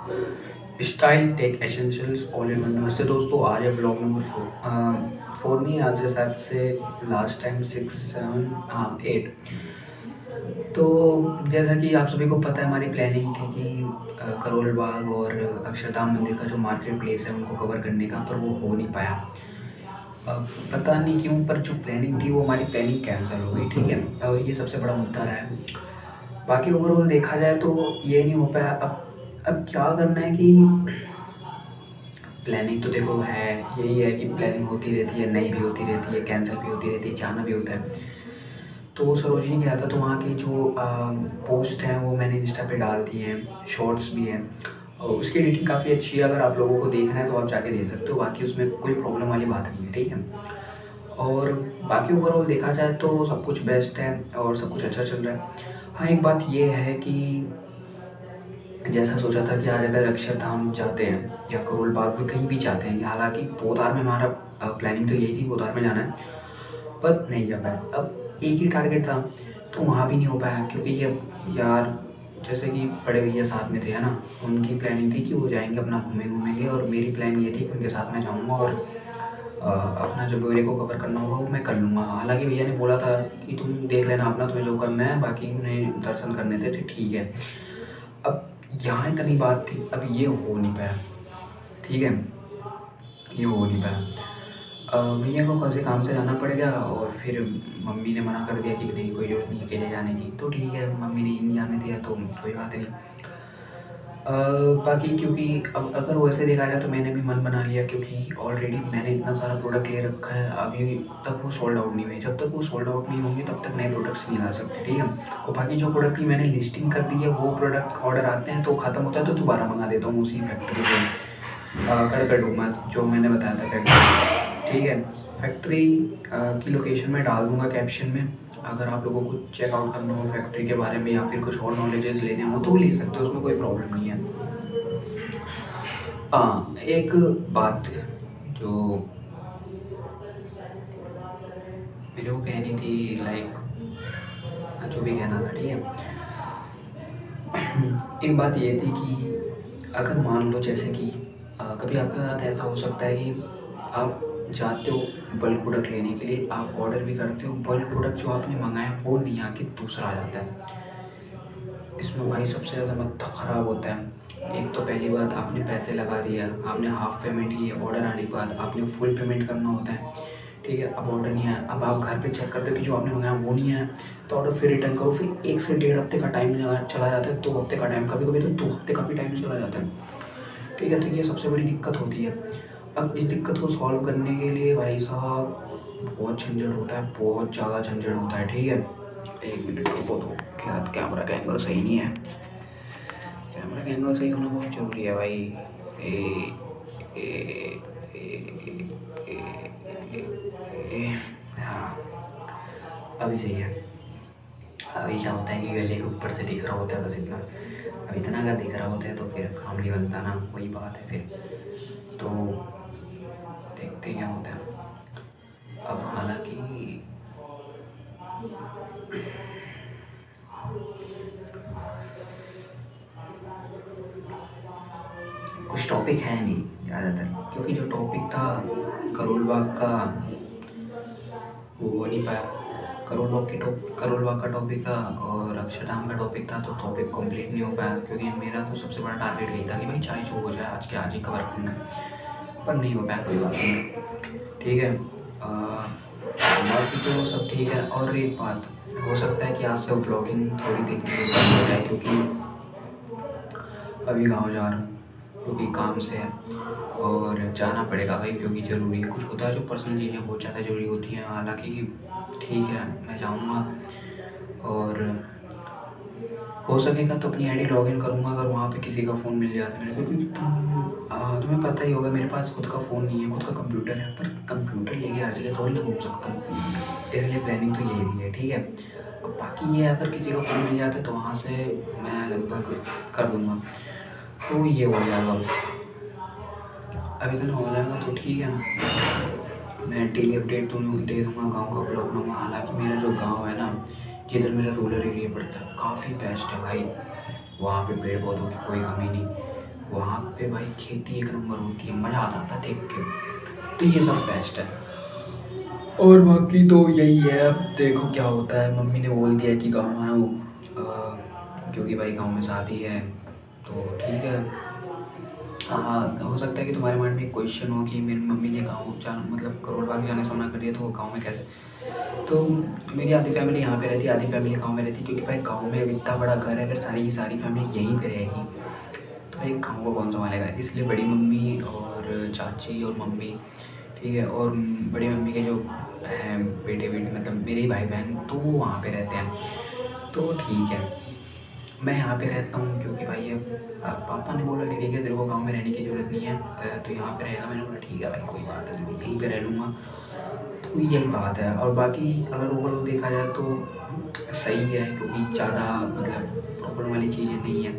Style tech essentials all in one. नमस्ते दोस्तों, आज है ब्लॉग नंबर 4 नहीं, आज है शायद से लास्ट टाइम 6 7 हाँ 8। तो जैसा कि आप सभी को पता है, हमारी प्लानिंग थी कि करोल बाग और अक्षरधाम मंदिर का जो मार्केट प्लेस है उनको कवर करने का, पर वो हो नहीं पाया। पता नहीं क्यों, पर जो प्लानिंग थी वो हमारी प्लानिंग कैंसिल हो गई। ठीक है, और ये सबसे बड़ा मुद्दा रहा है। बाकी ओवरऑल देखा जाए तो ये नहीं हो पाया। अब क्या करना है कि प्लानिंग तो देखो है, यही है कि प्लानिंग होती रहती है, नई भी होती रहती है, कैंसिल भी होती रहती है, जाना भी होता है। तो सरोजनी गया था, तो वहाँ की जो पोस्ट हैं वो मैंने इंस्टा पे डाल दी हैं, शॉर्ट्स भी हैं, और उसकी एडिटिंग काफ़ी अच्छी है। अगर आप लोगों को देखना है तो आप जाके देख सकते हो, बाकी उसमें कोई प्रॉब्लम वाली बात नहीं है। ठीक है, और बाकी ओवरऑल देखा जाए तो सब कुछ बेस्ट है और सब कुछ अच्छा चल रहा है। हाँ, एक बात ये है कि जैसा सोचा था कि आज अगर अक्षरधाम जाते हैं या करोल बाग भी कहीं भी जाते हैं, हालांकि पोदार में हमारा प्लानिंग तो यही थी, पोदार में जाना है, पर नहीं जा पाया। अब एक ही टारगेट था तो वहाँ भी नहीं हो पाया, क्योंकि ये यार जैसे कि बड़े भैया साथ में थे, है ना, उनकी प्लानिंग थी कि वो जाएंगे अपना घूमेंगे, और मेरी प्लान ये थी कि उनके साथ मैं जाऊँगा और अपना जो ब्योरे को कवर करना होगा वो मैं कर लूँगा। हालांकि भैया ने बोला था कि तुम देख लेना अपना, तुम्हें जो करना है, बाकी उन्हें दर्शन करने थे तो ठीक है। अब यहाँ इतनी बात थी, अब ये हो नहीं पाया। ठीक है, ये हो नहीं पाया। भैया को किसी काम से जाना पड़ गया, और फिर मम्मी ने मना कर दिया कि नहीं, कोई ज़रूरत नहीं अकेले जाने की। तो ठीक है, मम्मी ने नहीं जाने दिया तो कोई बात नहीं। अ, बाकी क्योंकि अब अगर वैसे देखा जाए तो मैंने भी मन बना लिया, क्योंकि ऑलरेडी मैंने इतना सारा प्रोडक्ट ले रखा है, अभी तक वो सोल्ड आउट नहीं हुई। जब तक वो सोल्ड आउट नहीं होंगे तब तक नए प्रोडक्ट्स नहीं ला सकते। ठीक है, और बाकी जो प्रोडक्ट की मैंने लिस्टिंग कर दी है, वो प्रोडक्ट ऑर्डर आते हैं तो ख़त्म होता है तो दोबारा मंगा देता हूँ उसी फैक्ट्री से, कड़कड़डूमा जो मैंने बताया था फैक्ट्री। ठीक है, फैक्ट्री की लोकेशन मैं डाल दूँगा कैप्शन में। अगर आप लोगों को चेकआउट करना हो फैक्ट्री के बारे में या फिर कुछ और नॉलेजेस लेने हो तो वो ले सकते हो, उसमें कोई प्रॉब्लम नहीं है। हाँ, एक बात जो मेरे को कहनी थी, लाइक जो भी कहना था, ठीक है। एक बात ये थी कि अगर मान लो जैसे कि कभी आपके साथ ऐसा हो सकता है कि आप जाते हो बल्क प्रोडक्ट लेने के लिए, आप ऑर्डर भी करते हो, बल्क प्रोडक्ट जो आपने मंगाया वो नहीं आके दूसरा आ जाता है। इसमें भाई सबसे ज़्यादा माथा ख़राब होता है। एक तो पहली बात, आपने पैसे लगा दिया, आपने हाफ़ पेमेंट की, ऑर्डर आने के बाद आपने फुल पेमेंट करना होता है। ठीक है, अब ऑर्डर नहीं आया, अब आप घर पे चेक करते हो कि जो आपने मंगाया वो नहीं आया, तो ऑर्डर फिर रिटर्न करो, फिर 1 से 1.5 हफ्ते का टाइम चला जाता है, 2 हफ्ते का टाइम, कभी-कभी तो 2 हफ्ते का भी टाइम चला जाता है। ठीक है, तो ये सबसे बड़ी दिक्कत होती है। अब इस दिक्कत को सॉल्व करने के लिए भाई साहब बहुत झंझट होता है, बहुत ज़्यादा झंझट होता है। ठीक है, 1 मिनट रुको, तो क्या कैमरा का एंगल सही नहीं है। कैमरा का एंगल सही होना बहुत ज़रूरी है भाई। ए ए ए ए ए ए हाँ, अभी सही है। अभी क्या होता है कि गले के ऊपर से दिख रहा होता है बस इतना। अब इतना अगर दिख रहा होता है तो फिर काम नहीं बनता ना, वही बात है फिर। तो देखते हैं क्या होता है। अब हालांकि कुछ टॉपिक है नहीं ज़्यादातर, क्योंकि जो टॉपिक था करोल बाग का वो हो नहीं पाया। करोल बाग का टॉपिक था और अक्षरधाम का टॉपिक था, तो टॉपिक कंप्लीट नहीं हो पाया, क्योंकि मेरा तो सबसे बड़ा टारगेट यही था कि भाई चाहे जो हो जाए आज के आज ही कवर करना है, पर नहीं हो पाया, कोई बात नहीं। ठीक है, बाकी तो सब ठीक है। और एक बात, हो सकता है कि आज से व्लॉगिंग थोड़ी दिन के लिए बंद हो जाए, क्योंकि अभी गाँव जा रहा हूँ, क्योंकि काम से है और जाना पड़ेगा भाई, क्योंकि ज़रूरी है। कुछ होता है जो पर्सनल चीज़ें बहुत ज़्यादा ज़रूरी होती हैं। हालांकि ठीक है, मैं जाऊँगा और हो सकेगा तो अपनी आईडी लॉगिन करूँगा, अगर वहाँ पे किसी का फ़ोन मिल जाता है मेरे को, क्योंकि तुम्हें पता ही होगा मेरे पास खुद का फ़ोन नहीं है, खुद का कंप्यूटर है, पर कंप्यूटर लेके हर जगह थोड़ी ना घूम सकता हूँ, इसलिए प्लानिंग तो यही भी है। ठीक है, अब बाकी ये अगर किसी का फ़ोन मिल जाता है तो वहाँ से मैं लगभग कर दूँगा, तो ये हो जाएगा। अभी तक हो जाएगा तो ठीक है, मैं डेली अपडेट दे दूँगा, गाँव का ब्लॉग बनाऊँगा। हालांकि मेरा जो गाँव है ना, जिधर मेरा रूरल एरिया पड़ता है, काफ़ी बेस्ट है भाई। वहाँ पे पेड़ पौधों की कोई कमी नहीं, वहाँ पे भाई खेती एक नंबर होती है, मज़ा आ जाता है देख के। तो ये सब बेस्ट है। और बाकी तो यही है, अब देखो क्या होता है। मम्मी ने बोल दिया कि गाँव आओ, क्योंकि भाई गाँव में शादी है, तो ठीक है। हाँ, हो सकता है कि तुम्हारे माइंड में एक क्वेश्चन हो कि मेरी मम्मी ने गाँव जाना मतलब करोल बाग जाने से मना कर दिया, तो वो गाँव में कैसे? तो मेरी आधी फैमिली यहाँ पे रहती है, आधी फैमिली गाँव में रहती है, क्योंकि भाई गाँव में अब इतना बड़ा घर है, अगर सारी की सारी फैमिली यहीं पे रहेगी तो भाई गाँव को कौन संभालेगा? इसलिए बड़ी मम्मी और चाची और मम्मी, ठीक है, और बड़ी मम्मी के जो हैं बेटे बेटी मतलब मेरे ही भाई बहन, तो वो वहाँ पे रहते हैं। तो ठीक है, मैं यहाँ पे रहता हूँ क्योंकि भाई अब पापा ने बोला कि ठीक है तेरे को गाँव में रहने की ज़रूरत नहीं है, तो यहाँ पे रहेगा। मैंने बोला ठीक है भाई, कोई बात नहीं, मैं यहीं पे रह लूँगा। तो यही बात है। और बाकी अगर ओवरऑल देखा जाए तो सही है, क्योंकि ज़्यादा मतलब प्रॉब्लम वाली चीज़ें नहीं है,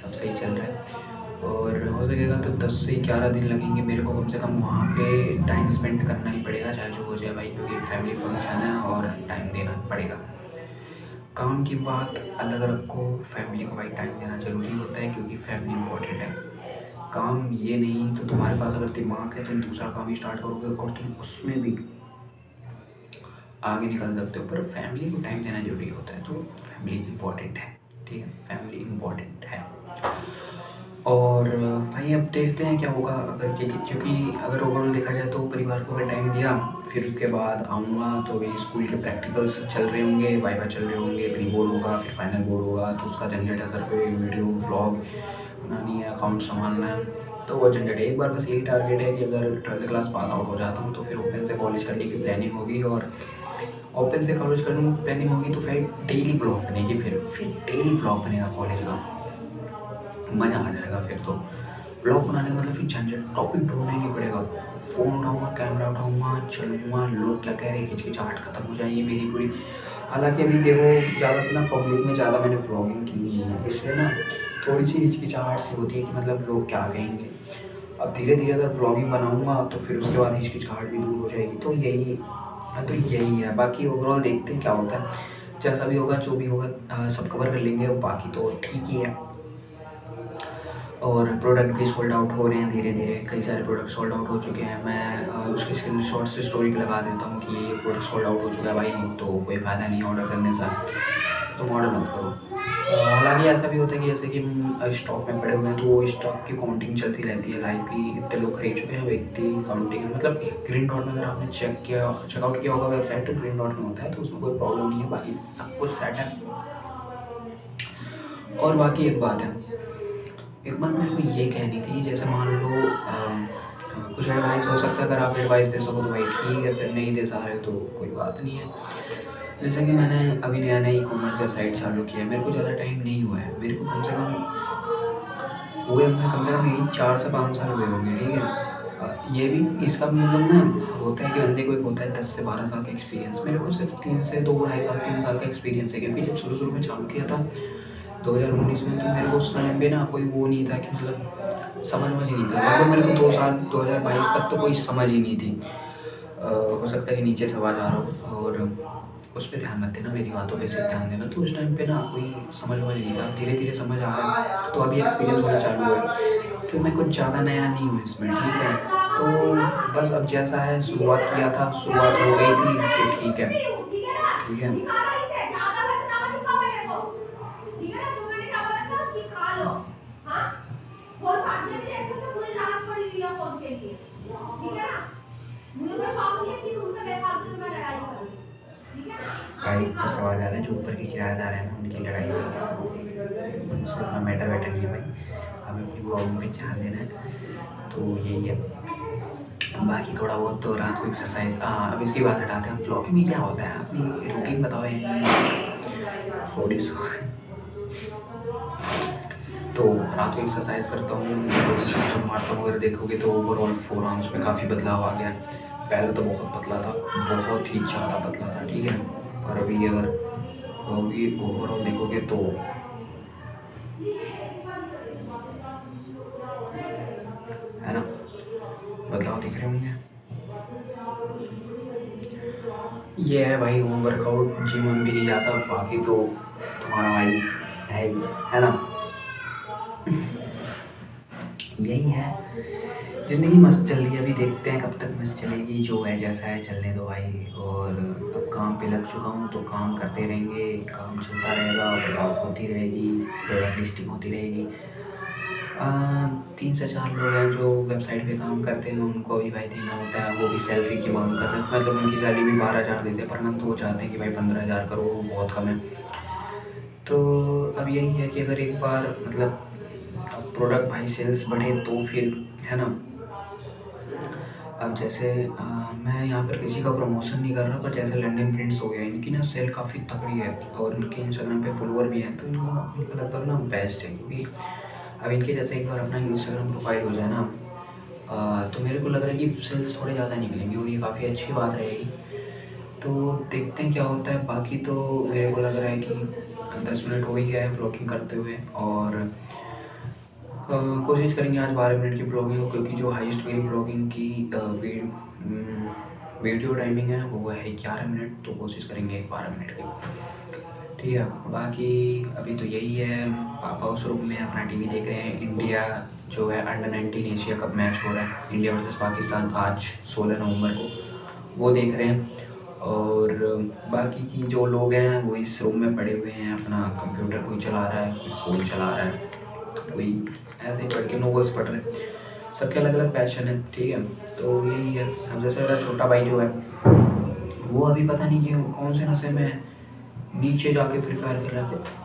सब सही चल रहा है। और हो सकेगा तो 10 से 11 दिन लगेंगे मेरे को कम से कम वहाँ पे टाइम स्पेंड करना ही पड़ेगा, चाहे जो हो जाए भाई, क्योंकि फैमिली फंक्शन है और टाइम देना पड़ेगा। काम की बात अलग रखो, फैमिली को भाई टाइम देना ज़रूरी होता है, क्योंकि फैमिली इम्पोर्टेंट है। काम ये नहीं तो तुम्हारे पास अगर दिमाग है, तुम दूसरा काम ही स्टार्ट करोगे और तुम उसमें भी आगे निकल सकते हो, पर फैमिली को टाइम देना ज़रूरी होता है। तो फैमिली इम्पोर्टेंट है, ठीक है, फैमिली इम्पोर्टेंट है। और भाई अब देखते हैं क्या होगा, अगर क्योंकि अगर ओवरऑल देखा जाए तो परिवार को अगर टाइम दिया, फिर उसके बाद आऊँगा तो अभी स्कूल के प्रैक्टिकल्स चल रहे होंगे, वाइवा चल रहे होंगे, प्री बोर्ड होगा, फिर फाइनल बोर्ड होगा, तो उसका झंझट है, सर पे वीडियो व्लॉग बनानी है, अकाउंट संभालना है, तो वो झंझट है। एक बार बस यही टारगेट है कि अगर 12th क्लास पास आउट हो जाता हूँ तो फिर ओपन से कॉलेज करने की प्लानिंग होगी, और ओपन से कॉलेज करने की प्लानिंग होगी तो फिर डेली ब्लॉग बनेगी, फिर डेली ब्लॉग बनेगा कॉलेज का, मज़ा आ जाएगा। फिर तो ब्लॉग बनाने का मतलब फिर झंझट, टॉपिक ढूंढना ही नहीं पड़ेगा, फ़ोन उठाऊँगा, कैमरा उठाऊँगा, चलूँगा, लोग क्या कह रहे हैं, हिचकिचाहट खत्म हो जाएगी मेरी पूरी। हालांकि अभी देखो ज़्यादा ना पब्लिक में ज़्यादा मैंने व्लॉगिंग की नहीं है, इसलिए ना थोड़ी सी हिचकिचाहट सी होती है कि मतलब लोग क्या कहेंगे। अब धीरे धीरे अगर व्लॉगिंग बनाऊँगा तो फिर उसके बाद हिचकिचाहट भी दूर हो जाएगी। तो यही तो यही है। बाकी ओवरऑल देखते हैं क्या होता है, जैसा भी होगा जो भी होगा सब कवर कर लेंगे, बाकी तो ठीक ही है। और प्रोडक्ट भी सोल्ड आउट हो रहे हैं धीरे धीरे, कई सारे प्रोडक्ट सोल्ड आउट हो चुके हैं। मैं उसकी स्क्रीनशॉट से स्टोरी पे लगा देता हूँ कि ये प्रोडक्ट सोल्ड आउट हो चुका है भाई, तो कोई फ़ायदा नहीं है ऑर्डर करने से, तुम ऑर्डर मत करो। हालांकि ऐसा भी होता है कि जैसे कि स्टॉक में पड़े हुए हैं तो वो स्टॉक की काउंटिंग चलती रहती है लाइव की, इतने लोग खरीद चुके हैं, व्यक्ति काउंटिंग मतलब ग्रीन डॉट में अगर आपने चेकआउट किया होगा वेबसाइट तो ग्रीन डॉट में होता है, तो उसमें कोई प्रॉब्लम नहीं है, बाकी सब कुछ सेट है। और बाकी एक बात मेरे को ये कहनी थी, जैसे मान लो कुछ एडवाइस हो सकता है, अगर आप एडवाइस दे सको तो भाई ठीक है, फिर नहीं दे पा रहे हो तो कोई बात नहीं है। जैसे कि मैंने अभी नया नया ई कॉमर्स वेबसाइट चालू किया है, मेरे को ज़्यादा टाइम नहीं हुआ है, मेरे को कम से कम यही 4 से 5 साल हुए होंगे, ठीक है। ये भी इसका भी मतलब ना होता है कि बंदे को एक होता है 10 से 12 साल का एक्सपीरियंस, मेरे को सिर्फ 3 से 2 ढाई साल 3 साल का एक्सपीरियंस है, क्योंकि जब शुरू में चालू किया था 2019 में, तो मेरे को उस टाइम पे ना कोई वो नहीं था कि मतलब समझ ही नहीं था, लगभग मेरे को 2 साल 2022 तक तो कोई समझ ही नहीं थी। हो सकता है कि नीचे से आवाज़ आ रहा हो, और उस पर ध्यान मत देना, मेरी बातों पे सिर्फ ध्यान देना। तो उस टाइम पे ना कोई समझ नहीं था, धीरे धीरे समझ आ रहा है, तो अभी एक्सपीरियंस होना चालू हुआ है, तो मैं कुछ ज़्यादा नया नहीं हूँ इसमें, ठीक है। तो बस अब जैसा है, शुरुआत किया था, शुरुआत हो गई थी, तो ठीक है, ठीक है। भाई ऊपर से आवाज़ आ रहा है, जो ऊपर के किराएदार हैं ना उनकी लड़ाई हुई है, तो उनसे अपना मैटर वैटर नहीं है भाई, हमें अपनी प्रॉब्लम पे ध्यान देना है, तो यही है। बाकी थोड़ा बहुत तो रात को एक्सरसाइज, अब इसकी बात हटाते हैं, व्लॉगिंग में क्या होता है, अपनी रूटीन बताओ सॉरी तो रात को एक्सरसाइज करता हूँ, पुशअप मारता हूँ, अगर देखोगे तो ओवरऑल 4 आर्म्स में काफ़ी बदलाव आ गया है। पहले तो बहुत पतला था, बहुत ही ज़्यादा पतला था, ठीक है, और अभी अगर होगी ओवरऑल देखोगे तो है ना, बदलाव दिख रहे होंगे। ये है भाई, वो वर्कआउट जिम में भी नहीं जाता, बाकी तो तुम्हारा भाई है ही, है ना। यही है, ज़िंदगी मस्त चल रही है। अभी देखते हैं कब तक मस्त चलेगी, जो है जैसा है चलने दो भाई। और अब काम पे लग चुका हूँ तो काम करते रहेंगे, काम चलता रहेगा, वर्कआउट होती रहेगी, प्रोडक्ट लिस्टिंग होती रहेगी। 3 से 4 लोग हैं जो वेबसाइट पे काम करते हैं, उनको भी भाई देना होता है, वो भी सैलरी की मांग कर रहे हैं। मतलब उनकी सैलरी भी 12,000 देते हैं पर मंथ, तो वो चाहते हैं कि भाई 15,000 करो, वो बहुत कम है। तो अब यही है कि अगर एक बार मतलब प्रोडक्ट भाई सेल्स बढ़े तो फिर, है ना। अब जैसे मैं यहाँ पर किसी का प्रमोशन नहीं कर रहा, पर जैसे लंदन प्रिंट्स हो गया, इनकी ना सेल काफ़ी तगड़ी है और इनके इंस्टाग्राम पे फॉलोअर भी हैं, तो इनका लगभग ना बेस्ट है। क्योंकि अब इनके जैसे एक बार अपना इंस्टाग्राम प्रोफाइल हो जाए ना, तो मेरे को लग रहा है कि सेल्स थोड़े ज़्यादा निकलेंगे और ये काफ़ी अच्छी बात रहेगी। तो देखते हैं क्या होता है। बाकी तो मेरे को लग रहा है कि 10 मिनट हो ही गया है व्लॉगिंग करते हुए, और कोशिश करेंगे आज 12 मिनट की व्लॉगिंग हो, क्योंकि जो हाईएस्ट मेरी व्लॉगिंग की वीडियो टाइमिंग है वो है 11 मिनट, तो कोशिश करेंगे 12 मिनट की। ठीक है, बाकी अभी तो यही है। पापा उस रूम में अपना टीवी देख रहे हैं। इंडिया जो है अंडर-19 एशिया कप मैच हो रहा है, इंडिया वर्सेस पाकिस्तान, आज 16 नवंबर को, वो देख रहे हैं। और बाकी की जो लोग हैं वो इस रूम में पड़े हुए हैं, अपना कंप्यूटर कोई चला रहा है, कोई फ़ोन चला रहा है, तो कोई ऐसे ही पढ़ के नॉवेल्स पढ़ रहे हैं। सबके अलग अलग पैशन है, ठीक है। तो यही है। अब जैसे मेरा छोटा भाई जो है, वो अभी पता नहीं क्यों कौन से नशे में नीचे जाके फ्री फायर खेल रहा है।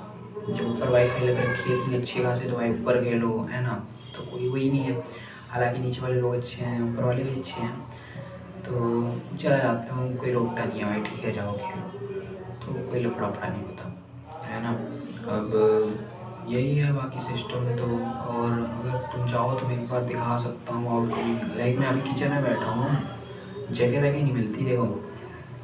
जब ऊपर वाईफाई लग रखी है इतनी अच्छी खासी, तो भाई ऊपर खेलो, है ना। तो कोई वही नहीं है। हालांकि नीचे वाले लोग अच्छे हैं, ऊपर वाले भी अच्छे हैं, तो चला जाता हूँ, कोई रोकता नहीं है भाई, ठीक है जाओ खेलो, तो कोई लफड़ा वफड़ा नहीं होता, है ना। अब यही है बाकी सिस्टम तो। और अगर तुम चाहो तो मैं एक बार दिखा सकता हूँ आउटगोइंग। लाइक मैं अभी किचन में बैठा हूँ, जगह वगह नहीं मिलती। देखो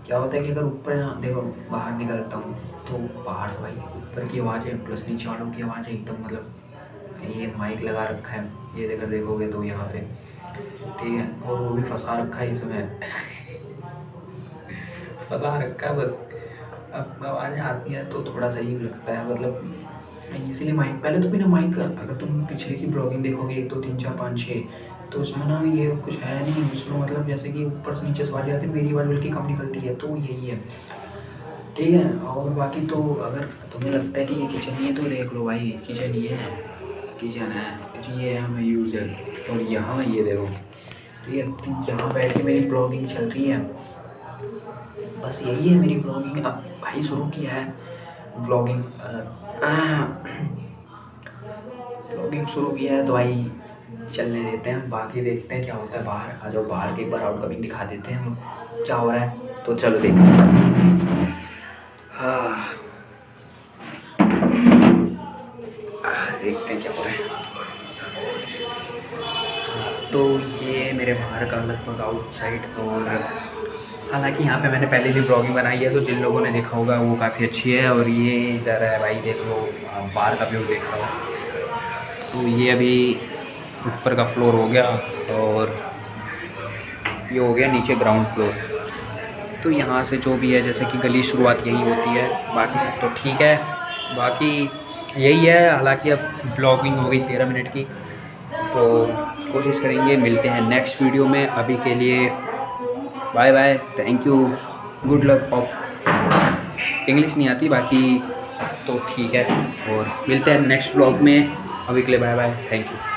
क्या होता है कि अगर ऊपर देखो बाहर निकलता हूँ, तो बाहर से भाई ऊपर की आवाज़ें प्लस नीचे वालों की आवाज़ें एकदम, मतलब ये माइक लगा रखा है, ये देखकर देखोगे तो यहाँ पे, ठीक है। और वो भी फंसा रखा है इसमें फंसा रखा है बस। अब आवाज़ें आती हैं तो थोड़ा सही भी लगता है, मतलब इसलिए माइक, पहले तो बिना माइक का, अगर तुम पिछले की ब्लॉगिंग देखोगे 1 2 3 4 5 6, तो उसमें ना ये कुछ है नहीं उसमें, मतलब जैसे कि ऊपर से नीचे सवाल आते हैं, मेरी आवाज़ बल्कि कम निकलती है, तो यही है, ठीक है। और बाकी तो अगर तुम्हें लगता है कि ये किचन ही है, तो देख लो भाई, किचन ये है, किचन है, ये है हमें यूज़र। और यहाँ ये देखो, ठीक है, तो यहाँ बैठ के मेरी ब्लॉगिंग चल रही है। बस यही है मेरी ब्लॉगिंग। अब भाई शुरू किया है ब्लॉगिंग, ब्लॉगिंग शुरू किया है तो भाई चलने देते हैं, बाकी देखते हैं क्या होता है। बाहर आ जाओ, बाहर के एक बार आउटकमिंग दिखा देते हैं हम क्या हो रहा है, तो चलो देखते हैं। हाँ, देखते हैं क्या हो रहा है। तो ये मेरे बाहर का लगभग आउटसाइड, और हालांकि यहाँ पे मैंने पहले भी ब्लॉगिंग बनाई है, तो जिन लोगों ने देखा होगा वो काफ़ी अच्छी है। और ये इधर है भाई, देख लो, बाहर का व्यू देख रहा हूँ। तो ये अभी ऊपर का फ्लोर हो गया, और ये हो गया नीचे ग्राउंड फ्लोर। तो यहाँ से जो भी है, जैसे कि गली शुरुआत यही होती है, बाकी सब तो ठीक है। बाकी यही है। हालांकि अब व्लॉगिंग हो गई 13 मिनट की, तो कोशिश करेंगे, मिलते हैं नेक्स्ट वीडियो में। अभी के लिए bye bye, thank you, good luck off, English नहीं आती बाकी तो ठीक है, और मिलते हैं नेक्स्ट व्लॉग में। अभी के लिए बाय बाय, थैंक यू।